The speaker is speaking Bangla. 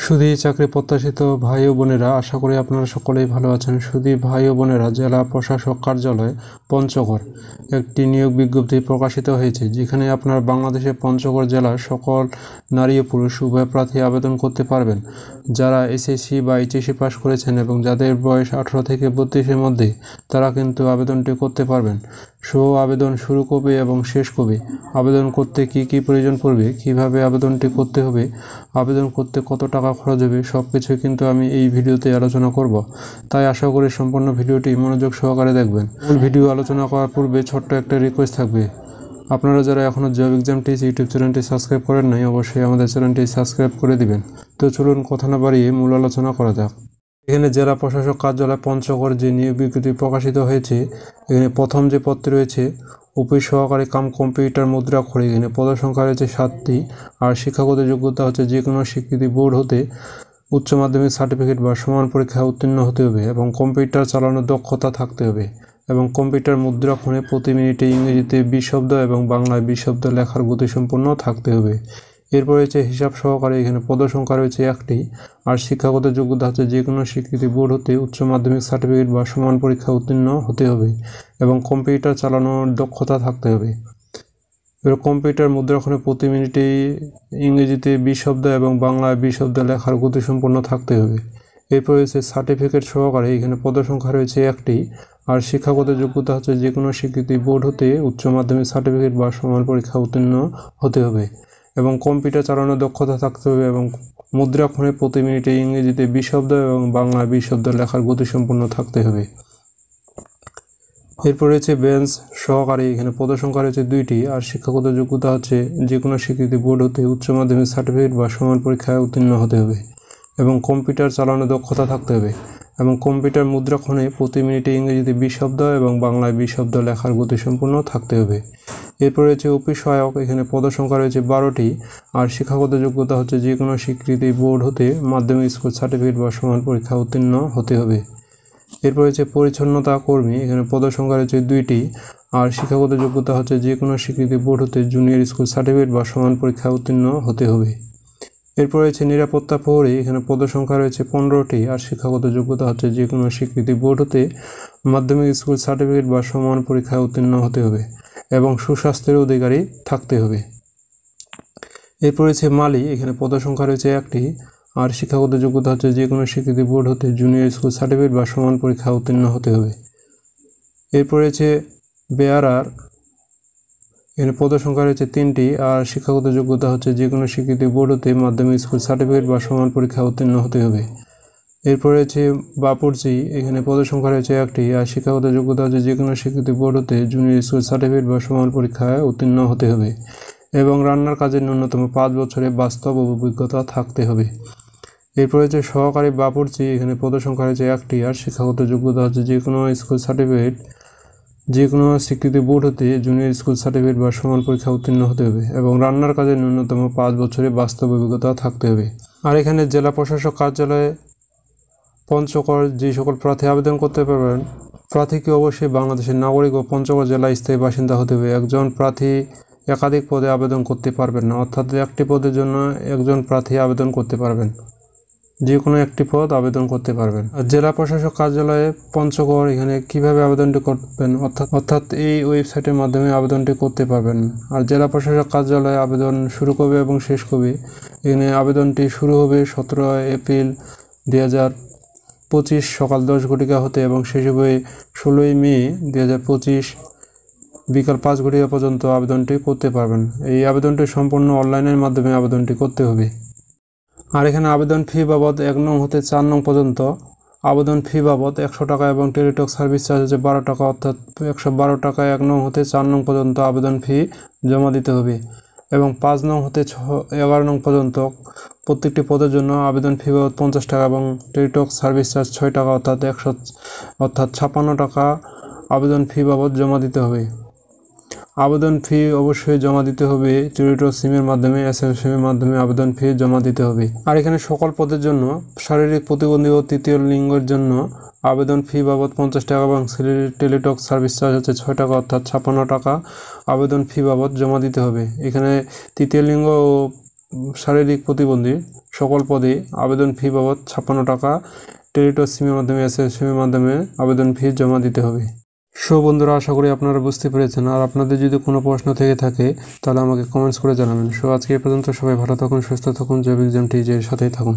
সুধী চাকরি প্রত্যাশিত ভাই ও বোনেরা, আশা করি আপনারা সকলেই ভালো আছেন। সুধী ভাই ও বোনেরা, জেলা প্রশাসক কার্যালয় পঞ্চগড় একটি নিয়োগ বিজ্ঞপ্তি প্রকাশিত হয়েছে, যেখানে আপনার বাংলাদেশের পঞ্চগড় জেলার সকল নারী ও পুরুষ উভয় প্রার্থী আবেদন করতে পারবেন। যারা এসএসসি বা এইচএসসি পাস করেছেন এবং যাদের বয়স 18 থেকে 32-এর মধ্যে, তারা কিন্তু আবেদনটি করতে পারবেন। আবেদন শুরু কবে এবং শেষ কবে, আবেদন করতে কি কি প্রয়োজন পড়বে, কিভাবে আবেদনটি করতে হবে, আবেদন করতে কত টাকা খরচ হবে, সব কিছুই কিন্তু আমি এই ভিডিওতে আলোচনা করব। তাই আশা করি সম্পূর্ণ ভিডিওটি মনোযোগ সহকারে দেখবেন। মূল ভিডিও আলোচনা করার পূর্বে ছোট্ট একটা রিকোয়েস্ট থাকবে, আপনারা যারা এখনও জব এক্সাম টিচ ইউটিউব চ্যানেলটি সাবস্ক্রাইব করেন নাই, অবশ্যই আমাদের চ্যানেলটি সাবস্ক্রাইব করে দিবেন। তো চলুন কথা না বাড়িয়ে মূল আলোচনা করা যাক। এখানে জেলা প্রশাসক কার্যালয় পঞ্চগড় যে নিয়োগ বিজ্ঞপ্তি প্রকাশিত হয়েছে, এখানে প্রথম যে পদটি রয়েছে অফিস সহকারী কাম কম্পিউটার মুদ্রাক্ষর, এখানে পদসংখ্যা রয়েছে 7টি। আর শিক্ষাগত যোগ্যতা হচ্ছে যে কোনো স্বীকৃতি বোর্ড হতে উচ্চ মাধ্যমিক সার্টিফিকেট বা সমান পরীক্ষায় উত্তীর্ণ হতে হবে এবং কম্পিউটার চালানোর দক্ষতা থাকতে হবে এবং কম্পিউটার মুদ্রাক্ষণে প্রতি মিনিটে ইংরেজিতে 20 শব্দ এবং বাংলায় 20 শব্দ লেখার গতিসম্পন্ন থাকতে হবে। এরপর রয়েছে হিসাব সহকারী, এখানে পদসংখ্যা রয়েছে 1টি। আর শিক্ষাগত যোগ্যতা হচ্ছে যে কোনো স্বীকৃতি বোর্ড হতে উচ্চ মাধ্যমিক সার্টিফিকেট বা সমান পরীক্ষা উত্তীর্ণ হতে হবে এবং কম্পিউটার চালানোর দক্ষতা থাকতে হবে। এবার কম্পিউটার মুদ্রাক্ষণে প্রতি মিনিটে ইংরেজিতে 20 শব্দ এবং বাংলায় 20 শব্দ লেখার গতিসম্পন্ন থাকতে হবে। এরপর রয়েছে সার্টিফিকেট সহকারে, এখানে পদসংখ্যা রয়েছে 1টি। আর শিক্ষাগত যোগ্যতা হচ্ছে যে কোনো স্বীকৃতি বোর্ড হতে উচ্চ মাধ্যমিক সার্টিফিকেট বা সমান পরীক্ষা উত্তীর্ণ হতে হবে এবং কম্পিউটার চালানোর দক্ষতা থাকতে হবে এবং মুদ্রাক্ষণে প্রতি মিনিটে ইংরেজিতে 20 শব্দ এবং বাংলায় 20 শব্দ লেখার গতিসম্পন্ন থাকতে হবে। এরপর রয়েছে বেঞ্চ সহকারী, এখানে পদসংখ্যা রয়েছে 2টি। আর শিক্ষাগত যোগ্যতা হচ্ছে যে কোনো স্বীকৃতি বোর্ড হতে উচ্চ মাধ্যমিক সার্টিফিকেট বা সমান পরীক্ষায় উত্তীর্ণ হতে হবে এবং কম্পিউটার চালানোর দক্ষতা থাকতে হবে এবং কম্পিউটার মুদ্রাক্ষণে প্রতি মিনিটে ইংরেজিতে 20 শব্দ এবং বাংলায় 20 শব্দ লেখার গতিসম্পন্ন থাকতে হবে। এরপর রয়েছে অফিস সহায়ক, এখানে পদসংখ্যা রয়েছে 12টি। আর শিক্ষাগত যোগ্যতা হচ্ছে যে কোনো স্বীকৃতি বোর্ড হতে মাধ্যমিক স্কুল সার্টিফিকেট বা সমান পরীক্ষা উত্তীর্ণ হতে হবে। এরপর রয়েছে পরিচ্ছন্নতা কর্মী, এখানে পদসংখ্যা রয়েছে 2টি। আর শিক্ষাগত যোগ্যতা হচ্ছে যে কোনো স্বীকৃতি বোর্ড হতে জুনিয়র স্কুল সার্টিফিকেট বা সমান পরীক্ষা উত্তীর্ণ হতে হবে। এরপর রয়েছে নিরাপত্তা প্রহরী, এখানে পদসংখ্যা রয়েছে 15টি। আর শিক্ষাগত যোগ্যতা হচ্ছে যে কোনো স্বীকৃতি বোর্ড হতে মাধ্যমিক স্কুল সার্টিফিকেট বা সমান পরীক্ষায় উত্তীর্ণ হতে হবে এবং সুস্বাস্থ্যের অধিকারী থাকতে হবে। এরপর রয়েছে মালি, এখানে পদসংখ্যা রয়েছে 1টি। আর শিক্ষাগত যোগ্যতা হচ্ছে যে কোনো স্বীকৃতি বোর্ড হতে জুনিয়র স্কুল সার্টিফিকেট বা সমান পরীক্ষা উত্তীর্ণ হতে হবে। এরপর রয়েছে বেয়ারার, এখানে পদসংখ্যা রয়েছে 3টি। আর শিক্ষাগত যোগ্যতা হচ্ছে যে কোনো স্বীকৃতি বোর্ড হতে মাধ্যমিক স্কুল সার্টিফিকেট বা সমান পরীক্ষা উত্তীর্ণ হতে হবে। এরপর রয়েছে বাপুরচি, এখানে পদসংখ্যা রয়েছে 1টি। আর শিক্ষাগত যোগ্যতা হচ্ছে যে কোনো স্বীকৃতি বোর্ড হতে জুনিয়র স্কুল সার্টিফিকেট বা সমান পরীক্ষায় উত্তীর্ণ হতে হবে এবং রান্নার কাজে ন্যূনতম 5 বছরের বাস্তব অভিজ্ঞতা থাকতে হবে। এরপর রয়েছে সহকারী বাপুরচি, এখানে পদসংখ্যা রয়েছে 1টি। আর শিক্ষাগত যোগ্যতা হচ্ছে যে কোনো স্কুল সার্টিফিকেট যে কোনো স্বীকৃতি বোর্ড হতে জুনিয়র স্কুল সার্টিফিকেট বা সমান পরীক্ষা উত্তীর্ণ হতে হবে এবং রান্নার কাজে ন্যূনতম 5 বছরের বাস্তব অভিজ্ঞতা থাকতে হবে। আর এখানে জেলা প্রশাসক কার্যালয়ে পঞ্চগড় যে সকল প্রার্থী আবেদন করতে পারবেন, প্রার্থীকে অবশ্যই বাংলাদেশের নাগরিক ও পঞ্চগড় জেলায় স্থায়ী বাসিন্দা হতে হবে। একজন প্রার্থী একাধিক পদে আবেদন করতে পারবেন না, অর্থাৎ একটি পদের জন্য একজন প্রার্থী আবেদন করতে পারবেন, যে কোনো একটি পদ আবেদন করতে পারবেন। আর জেলা প্রশাসক কার্যালয়ে পঞ্চগড়, এখানে কিভাবে আবেদনটি করবেন, অর্থাৎ এই ওয়েবসাইটের মাধ্যমে আবেদনটি করতে পারবেন। আর জেলা প্রশাসক কার্যালয়ে আবেদন শুরু কবে এবং শেষ কবে, এখানে আবেদনটি শুরু হবে 17 এপ্রিল 2025 সকাল 10 ঘটিকা হতে এবং শেষ হবে 16 মে 2025 বিকাল 5 ঘটিকা পর্যন্ত আবেদনটি করতে পারবেন। এই আবেদনটি সম্পূর্ণ অনলাইনের মাধ্যমে আবেদনটি করতে হবে। আর এখানে আবেদন ফি বাবদ 1 নং হতে 4 নং পর্যন্ত আবেদন ফি বাবদ 100 টাকা এবং টেলিটক সার্ভিস চার্জ হচ্ছে 12 টাকা, অর্থাৎ 112 টাকা 1 নং হতে 4 নং পর্যন্ত আবেদন ফি জমা দিতে হবে এবং 5 নং হতে 11 নং পর্যন্ত প্রত্যেকটি পদের জন্য আবেদন ফি বাবদ 50 টাকা এবং টেলিটক সার্ভিস চার্জ 6 টাকা, অর্থাৎ 56 টাকা আবেদন ফি বাবদ জমা দিতে হবে। আবেদন ফি অবশ্যই জমা দিতে হবে টেলিটক সিমের মাধ্যমে, SMS সিমের মাধ্যমে আবেদন ফি জমা দিতে হবে। আর এখানে সকল পদের জন্য শারীরিক প্রতিবন্ধী ও তৃতীয় লিঙ্গের জন্য আবেদন ফি বাবদ 50 টাকা এবং টেলিটক সার্ভিস চার্জ হচ্ছে 6 টাকা, অর্থাৎ 56 টাকা আবেদন ফি বাবদ জমা দিতে হবে। এখানে তৃতীয় লিঙ্গ ও শারীরিক প্রতিবন্ধী সকল পদে আবেদন ফি বাবদ 56 টাকা টেলিটক সিমের মাধ্যমে সিমের মাধ্যমে আবেদন ফি জমা দিতে হবে। বন্ধুরা, আশা করি আপনারা বুঝতে পেরেছেন। আর আপনাদের যদি কোনো প্রশ্ন থেকে থাকে তাহলে আমাকে কমেন্টস করে জানাবেন। আজকে এ পর্যন্ত। সবাই ভালো থাকুন, সুস্থ থাকুন, জৈবিক জ্যাম টিজের সাথেই থাকুন।